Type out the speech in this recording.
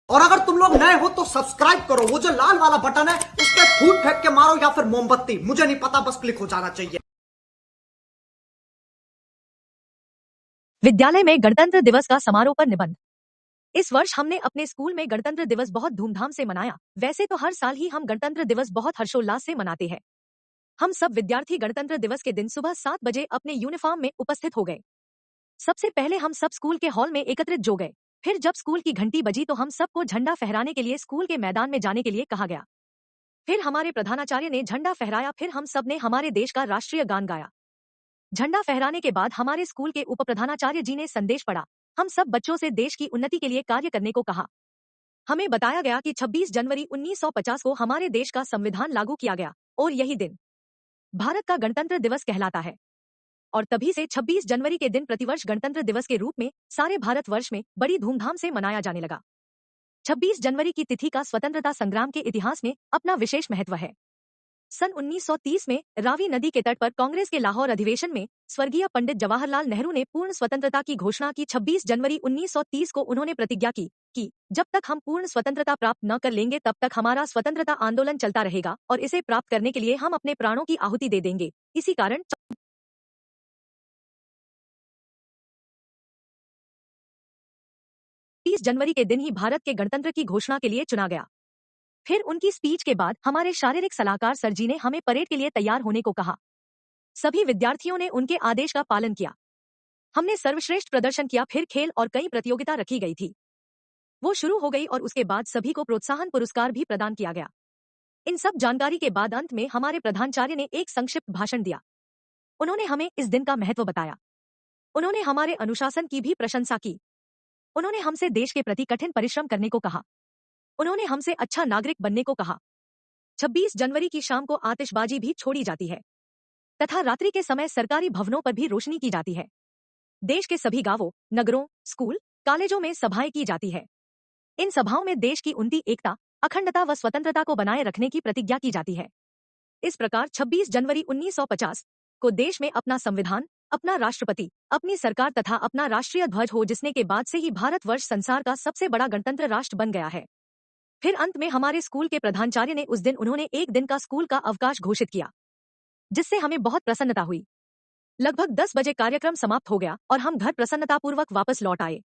और अगर तुम लोग नए हो तो सब्सक्राइब करो, वो जो लाल वाला बटन है उस पर फूट फेंक के मारो या फिर मोमबत्ती, मुझे नहीं पता, बस क्लिक हो जाना चाहिए। विद्यालय में गणतंत्र दिवस का समारोह पर निबंध। इस वर्ष हमने अपने स्कूल में गणतंत्र दिवस बहुत धूमधाम से मनाया। वैसे तो हर साल ही हम गणतंत्र दिवस बहुत हर्षोल्लास से मनाते हैं। हम सब विद्यार्थी गणतंत्र दिवस के दिन सुबह 7 बजे अपने यूनिफॉर्म में उपस्थित हो गए। सबसे पहले हम सब स्कूल के हॉल में एकत्रित जो गए। फिर जब स्कूल की घंटी बजी तो हम सबको झंडा फहराने के लिए स्कूल के मैदान में जाने के लिए कहा गया। फिर हमारे प्रधानाचार्य ने झंडा फहराया। फिर हम सब ने हमारे देश का राष्ट्रीय गान गाया। झंडा फहराने के बाद हमारे स्कूल के उप प्रधानाचार्य जी ने संदेश पढ़ा। हम सब बच्चों से देश की उन्नति के लिए कार्य करने को कहा। हमें बताया गया कि 26 जनवरी 1950 को हमारे देश का संविधान लागू किया गया और यही दिन भारत का गणतंत्र दिवस कहलाता है। और तभी से 26 जनवरी के दिन प्रतिवर्ष गणतंत्र दिवस के रूप में सारे भारतवर्ष में बड़ी धूमधाम से मनाया जाने लगा। 26 जनवरी की तिथि का स्वतंत्रता संग्राम के इतिहास में अपना विशेष महत्व है। सन 1930 में रावी नदी के तट पर कांग्रेस के लाहौर अधिवेशन में स्वर्गीय पंडित जवाहरलाल नेहरू ने पूर्ण स्वतंत्रता की घोषणा की। 26 जनवरी 1930 को उन्होंने प्रतिज्ञा की कि जब तक हम पूर्ण स्वतंत्रता प्राप्त न कर लेंगे तब तक हमारा स्वतंत्रता आंदोलन चलता रहेगा और इसे प्राप्त करने के लिए हम अपने प्राणों की आहुति दे देंगे। इसी कारण 30 जनवरी के दिन ही भारत के गणतंत्र की घोषणा के लिए चुना गया। फिर उनकी स्पीच के बाद हमारे शारीरिक सलाहकार सर जी ने हमें परेड के लिए तैयार होने को कहा। सभी विद्यार्थियों ने उनके आदेश का पालन किया। हमने सर्वश्रेष्ठ प्रदर्शन किया। फिर खेल और कई प्रतियोगिता रखी गई थी, वो शुरू हो गई और उसके बाद सभी को प्रोत्साहन पुरस्कार भी प्रदान किया गया। इन सब जानकारी के बाद अंत में हमारे प्रधानाचार्य ने एक संक्षिप्त भाषण दिया। उन्होंने हमें इस दिन का महत्व बताया। उन्होंने हमारे अनुशासन की भी प्रशंसा की। उन्होंने हमसे देश के प्रति कठिन परिश्रम करने को कहा। उन्होंने हमसे अच्छा नागरिक बनने को कहा। 26 जनवरी की शाम को आतिशबाजी भी छोड़ी जाती है तथा रात्रि के समय सरकारी भवनों पर भी रोशनी की जाती है। देश के सभी गांवों, नगरों, स्कूल, कॉलेजों में सभाएं की जाती है। इन सभाओं में देश की उन्नति, एकता, अखंडता व स्वतंत्रता को बनाए रखने की प्रतिज्ञा की जाती है। इस प्रकार 26 जनवरी 1950 को देश में अपना संविधान, अपना राष्ट्रपति, अपनी सरकार तथा अपना राष्ट्रीय ध्वज हो, जिसने के बाद से ही भारतवर्ष संसार का सबसे बड़ा गणतंत्र राष्ट्र बन गया है। फिर अंत में हमारे स्कूल के प्रधानाचार्य ने उस दिन उन्होंने एक दिन का स्कूल का अवकाश घोषित किया, जिससे हमें बहुत प्रसन्नता हुई। लगभग 10 बजे कार्यक्रम समाप्त हो गया और हम घर प्रसन्नतापूर्वक वापस लौट आए।